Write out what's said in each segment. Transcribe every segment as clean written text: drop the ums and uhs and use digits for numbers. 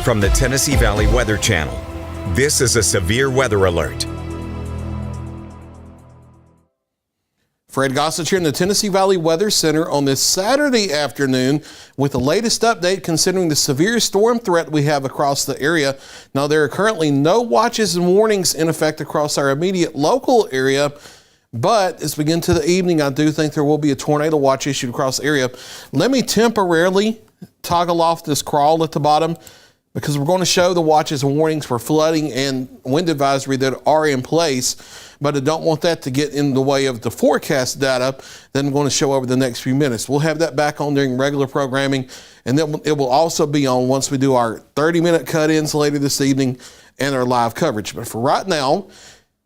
From the Tennessee Valley Weather Channel, this is a severe weather alert. Fred Gossett here in the Tennessee Valley Weather Center on this Saturday afternoon with the latest update considering the severe storm threat we have across the area. Now, there are currently no watches and warnings in effect across our immediate local area, but as we get into the evening, I do think there will be a tornado watch issued across the area. Let me temporarily toggle off this crawl at the bottom because we're going to show the watches and warnings for flooding and wind advisory that are in place, but I don't want that to get in the way of the forecast data that I'm going to show over the next few minutes. We'll have that back on during regular programming, and then it will also be on once we do our 30-minute cut-ins later this evening and our live coverage. But for right now,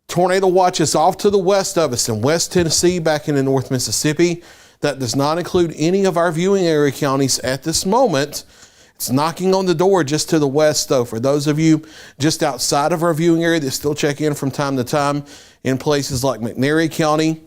tornado watch is off to the west of us in West Tennessee, back into North Mississippi. That does not include any of our viewing area counties at this moment. It's knocking on the door just to the west, though. For those of you just outside of our viewing area that still check in from time to time in places like McNairy County,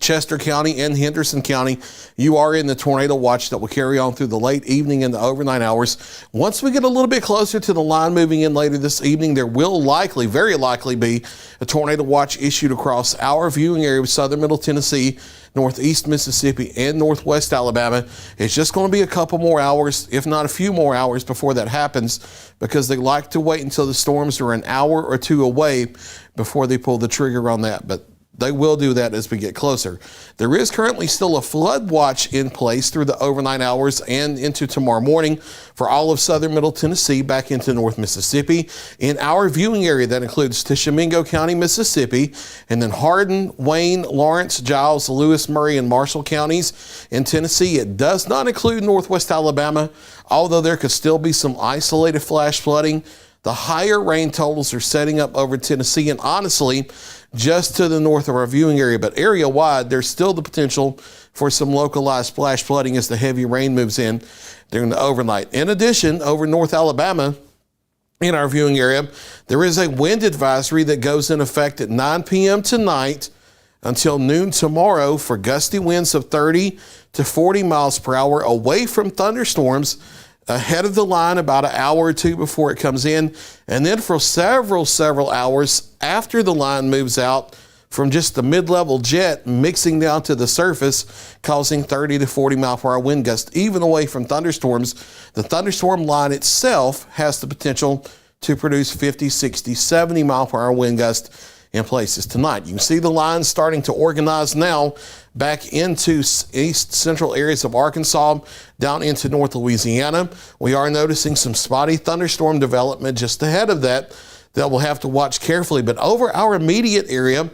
Chester County, and Henderson County, you are in the tornado watch that will carry on through the late evening and the overnight hours. Once we get a little bit closer to the line moving in later this evening, there will likely, very likely, be a tornado watch issued across our viewing area of southern middle Tennessee, northeast Mississippi, and northwest Alabama. It's just going to be a couple more hours, if not a few more hours, before that happens, because they like to wait until the storms are an hour or two away before they pull the trigger on that. But they will do that as we get closer. There is currently still a flood watch in place through the overnight hours and into tomorrow morning for all of southern middle Tennessee back into North Mississippi. In our viewing area, that includes Tishomingo County, Mississippi, and then Hardin, Wayne, Lawrence, Giles, Lewis, Murray, and Marshall counties in Tennessee. It does not include northwest Alabama, although there could still be some isolated flash flooding. The higher rain totals are setting up over Tennessee and honestly just to the north of our viewing area, but area-wide, there's still the potential for some localized flash flooding as the heavy rain moves in during the overnight. In addition, over North Alabama, in our viewing area, there is a wind advisory that goes in effect at 9 p.m. tonight until noon tomorrow for gusty winds of 30 to 40 miles per hour away from thunderstorms ahead of the line about an hour or two before it comes in, and then for several hours after the line moves out from just the mid-level jet mixing down to the surface, causing 30 to 40 mile per hour wind gusts, even away from thunderstorms. The thunderstorm line itself has the potential to produce 50, 60, 70 mile per hour wind gusts in places tonight. You can see the lines starting to organize now back into east central areas of Arkansas, down into North Louisiana. We are noticing some spotty thunderstorm development just ahead of that we'll have to watch carefully. But over our immediate area,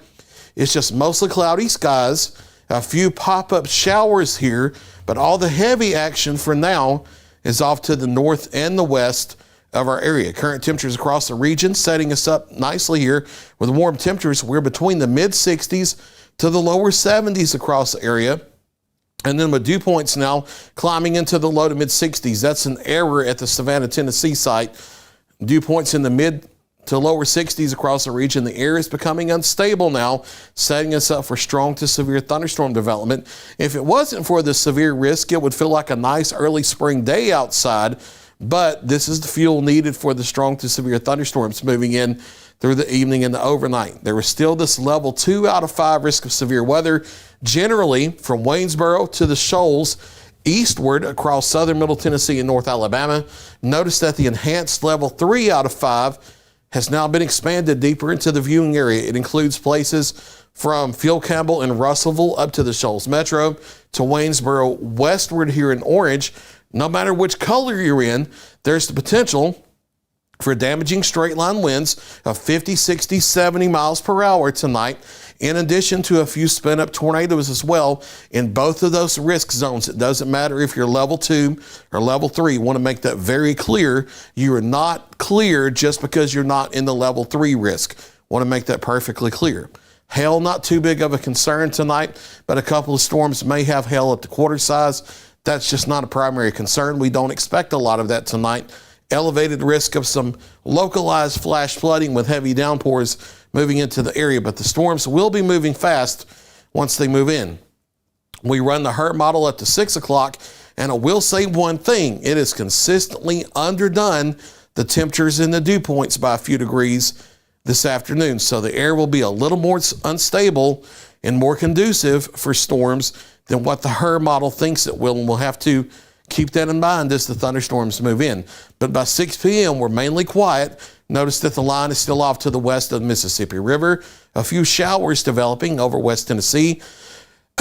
it's just mostly cloudy skies, a few pop-up showers here, but all the heavy action for now is off to the north and the west of our area. Current temperatures across the region setting us up nicely here with warm temperatures. We're between the mid-60s to the lower 70s across the area. And then with dew points now climbing into the low to mid-60s. That's an error at the Savannah, Tennessee site. Dew points in the mid to lower 60s across the region. The air is becoming unstable now, setting us up for strong to severe thunderstorm development. If it wasn't for the severe risk, it would feel like a nice early spring day outside. But this is the fuel needed for the strong to severe thunderstorms moving in through the evening and the overnight. There is still this level 2 out of 5 risk of severe weather, generally from Waynesboro to the Shoals, eastward across southern middle Tennessee and North Alabama. Notice that the enhanced level 3 out of 5 has now been expanded deeper into the viewing area. It includes places from Phil Campbell and Russellville up to the Shoals Metro to Waynesboro westward here in orange. No matter which color you're in, there's the potential for damaging straight line winds of 50, 60, 70 miles per hour tonight, in addition to a few spin up tornadoes as well in both of those risk zones. It doesn't matter if you're level 2 or level 3. Want to make that very clear. You are not clear just because you're not in the level 3 risk. Want to make that perfectly clear. Hail, not too big of a concern tonight, but a couple of storms may have hail up to quarter size. That's just not a primary concern. We don't expect a lot of that tonight. Elevated risk of some localized flash flooding with heavy downpours moving into the area, but the storms will be moving fast once they move in. We run the HERT model up to 6 o'clock, and I will say one thing. It is consistently underdone the temperatures in the dew points by a few degrees this afternoon. So the air will be a little more unstable and more conducive for storms than what the HRRR model thinks it will, and we'll have to keep that in mind as the thunderstorms move in. But by 6 p.m., we're mainly quiet. Notice that the line is still off to the west of the Mississippi River. A few showers developing over West Tennessee.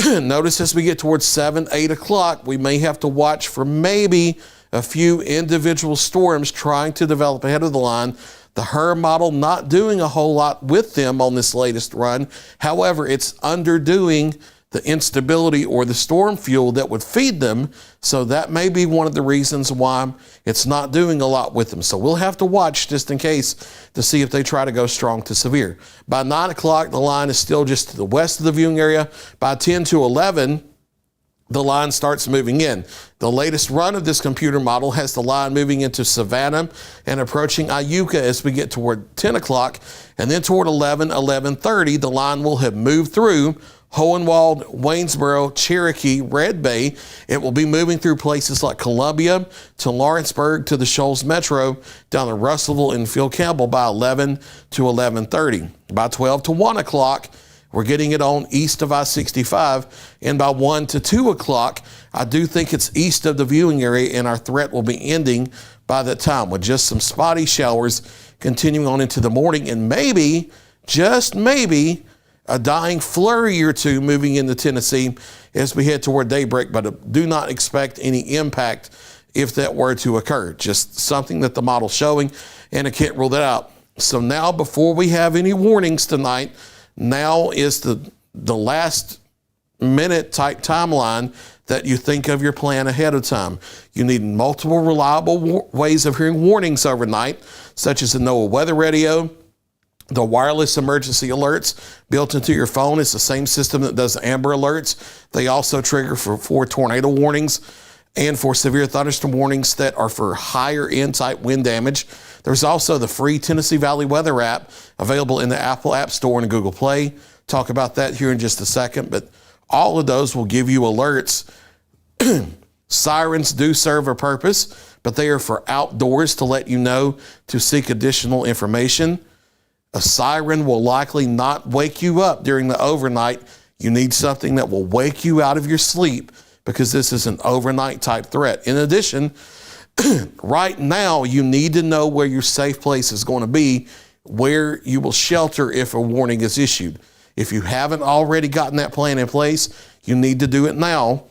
Notice as we get towards 7, 8 o'clock, we may have to watch for maybe a few individual storms trying to develop ahead of the line. The HRRR model not doing a whole lot with them on this latest run. However, it's underdoing the instability or the storm fuel that would feed them. So that may be one of the reasons why it's not doing a lot with them. So we'll have to watch just in case to see if they try to go strong to severe. By 9 o'clock, the line is still just to the west of the viewing area. By 10 to 11, the line starts moving in. The latest run of this computer model has the line moving into Savannah and approaching Iuka as we get toward 10 o'clock. And then toward 11, 11:30, the line will have moved through Hohenwald, Waynesboro, Cherokee, Red Bay. It will be moving through places like Columbia to Lawrenceburg to the Shoals Metro, down to Russellville and Phil Campbell by 11 to 11:30. By 12 to 1 o'clock, we're getting it on east of I-65, and by 1 to 2 o'clock, I do think it's east of the viewing area, and our threat will be ending by that time with just some spotty showers continuing on into the morning, and maybe, just maybe, a dying flurry or two moving into Tennessee as we head toward daybreak, but do not expect any impact if that were to occur. Just something that the model's showing, and I can't rule that out. So now, before we have any warnings tonight, now is the last minute type timeline that you think of your plan ahead of time. You need multiple reliable ways of hearing warnings overnight, such as the NOAA weather radio, the wireless emergency alerts built into your phone. It's the same system that does Amber Alerts. They also trigger for tornado warnings and for severe thunderstorm warnings that are for higher end type wind damage. There's also the free Tennessee Valley Weather app available in the Apple App Store and Google Play. Talk about that here in just a second, but all of those will give you alerts. Sirens do serve a purpose, but they are for outdoors to let you know to seek additional information. A siren will likely not wake you up during the overnight. You need something that will wake you out of your sleep because this is an overnight type threat. In addition, right now, you need to know where your safe place is going to be, where you will shelter if a warning is issued. If you haven't already gotten that plan in place, you need to do it now.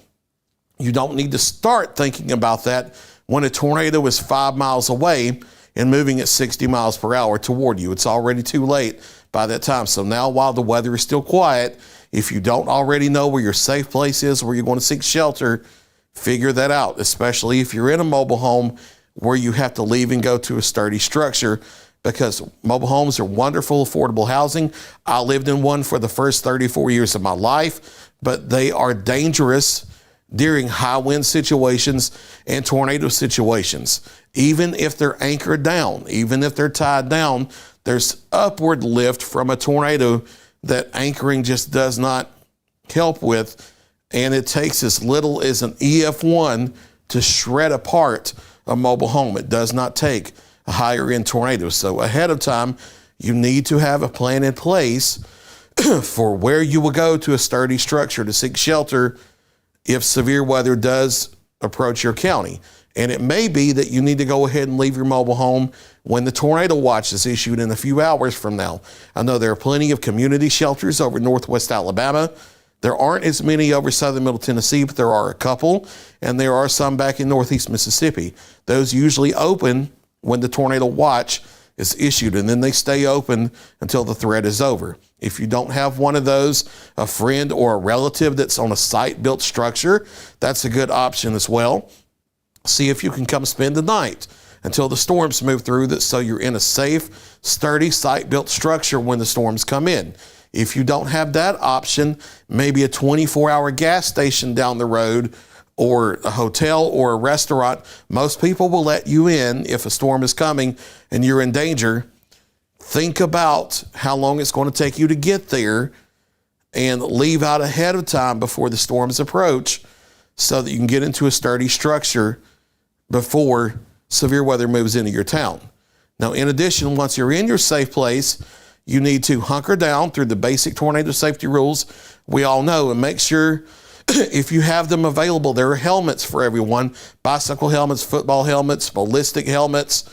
You don't need to start thinking about that when a tornado is 5 miles away and moving at 60 miles per hour toward you. It's already too late by that time. So now, while the weather is still quiet, if you don't already know where your safe place is, where you're going to seek shelter, figure that out, especially if you're in a mobile home where you have to leave and go to a sturdy structure, because mobile homes are wonderful, affordable housing. I lived in one for the first 34 years of my life, but they are dangerous during high wind situations and tornado situations. Even if they're anchored down, even if they're tied down, there's upward lift from a tornado that anchoring just does not help with. And it takes as little as an EF1 to shred apart a mobile home. It does not take a higher end tornado. So ahead of time, you need to have a plan in place for where you will go to a sturdy structure to seek shelter if severe weather does approach your county. And it may be that you need to go ahead and leave your mobile home when the tornado watch is issued in a few hours from now. I know there are plenty of community shelters over northwest Alabama. There aren't as many over southern middle Tennessee, but there are a couple, and there are some back in northeast Mississippi. Those usually open when the tornado watch is issued, and then they stay open until the threat is over. If you don't have one of those, a friend or a relative that's on a site-built structure, that's a good option as well. See if you can come spend the night until the storms move through, so you're in a safe, sturdy, site-built structure when the storms come in. If you don't have that option, maybe a 24-hour gas station down the road or a hotel or a restaurant. Most people will let you in if a storm is coming and you're in danger. Think about how long it's going to take you to get there and leave out ahead of time before the storms approach so that you can get into a sturdy structure before severe weather moves into your town. Now, in addition, once you're in your safe place, you need to hunker down through the basic tornado safety rules we all know, and make sure if you have them available, there are helmets for everyone: bicycle helmets, football helmets, ballistic helmets,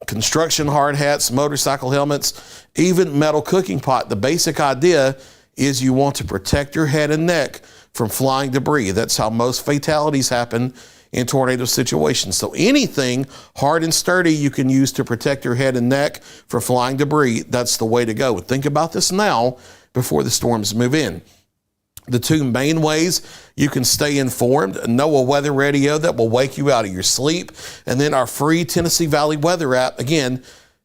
construction hard hats, motorcycle helmets, even metal cooking pot. The basic idea is you want to protect your head and neck from flying debris. That's how most fatalities happen in tornado situations. So anything hard and sturdy you can use to protect your head and neck from flying debris, that's the way to go. Think about this now before the storms move in. The two main ways you can stay informed: NOAA weather radio that will wake you out of your sleep, and then our free Tennessee Valley weather app. Again,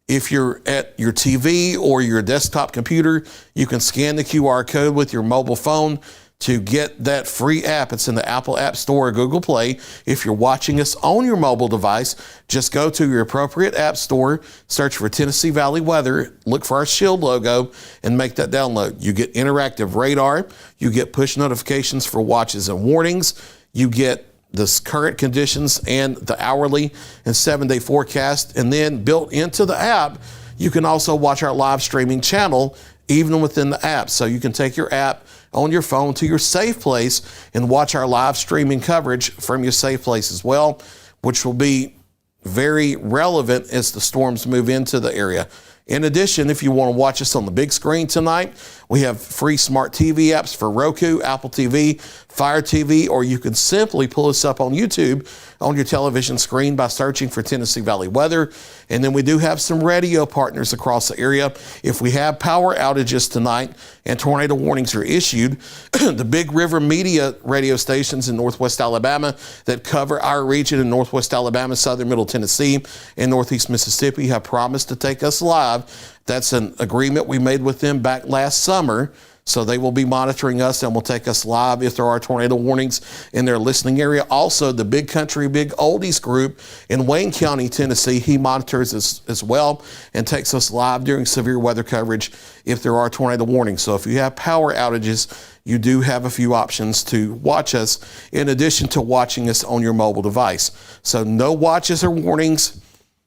if you're at your TV or your desktop computer, you can scan the QR code with your mobile phone to get that free app. It's in the Apple App Store or Google Play. If you're watching us on your mobile device, just go to your appropriate app store, search for Tennessee Valley Weather, look for our shield logo, and make that download. You get interactive radar, you get push notifications for watches and warnings, you get the current conditions and the hourly and 7-day forecast, and then built into the app, you can also watch our live streaming channel even within the app. So you can take your app on your phone to your safe place and watch our live streaming coverage from your safe place as well, which will be very relevant as the storms move into the area. In addition, if you want to watch us on the big screen tonight, we have free smart TV apps for Roku, Apple TV, Fire TV, or you can simply pull us up on YouTube on your television screen by searching for Tennessee Valley Weather. And then we do have some radio partners across the area. If we have power outages tonight and tornado warnings are issued, the Big River Media radio stations in Northwest Alabama that cover our region in Northwest Alabama, Southern Middle Tennessee, and Northeast Mississippi have promised to take us live. That's an agreement we made with them back last summer. So they will be monitoring us and will take us live if there are tornado warnings in their listening area. Also, the Big Country, Big Oldies group in Wayne County, Tennessee, he monitors us as well and takes us live during severe weather coverage if there are tornado warnings. So if you have power outages, you do have a few options to watch us in addition to watching us on your mobile device. So no watches or warnings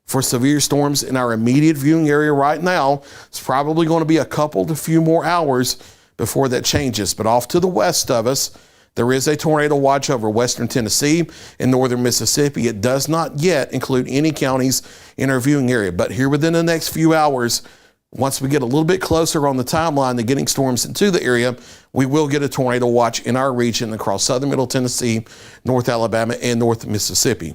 for severe storms in our immediate viewing area right now. It's probably going to be a couple to few more hours before that changes. But off to the west of us, there is a tornado watch over western Tennessee and northern Mississippi. It does not yet include any counties in our viewing area. But here within the next few hours, once we get a little bit closer on the timeline to getting storms into the area, we will get a tornado watch in our region across southern Middle Tennessee, North Alabama, and North Mississippi.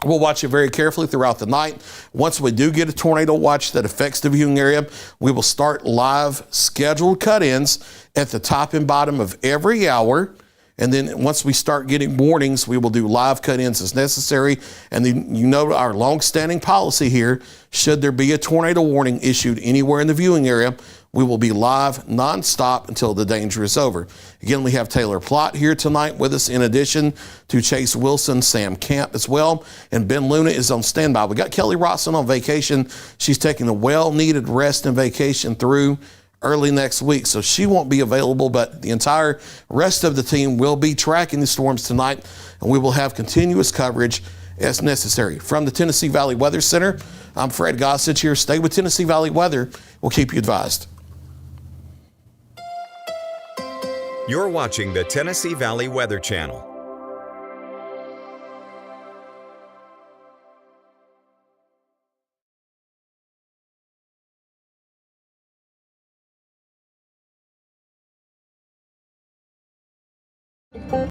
We'll watch it very carefully throughout the night. Once we do get a tornado watch that affects the viewing area, we will start live scheduled cut-ins at the top and bottom of every hour. And then once we start getting warnings, we will do live cut-ins as necessary. And then you know our long-standing policy here, should there be a tornado warning issued anywhere in the viewing area, we will be live nonstop until the danger is over. Again, we have Taylor Plott here tonight with us, in addition to Chase Wilson, Sam Camp as well, and Ben Luna is on standby. We got Kelly Rosson on vacation. She's taking a well-needed rest and vacation through early next week, so she won't be available, but the entire rest of the team will be tracking the storms tonight, and we will have continuous coverage as necessary. From the Tennessee Valley Weather Center, I'm Fred Gossage here. Stay with Tennessee Valley Weather. We'll keep you advised. You're watching the Tennessee Valley Weather Channel.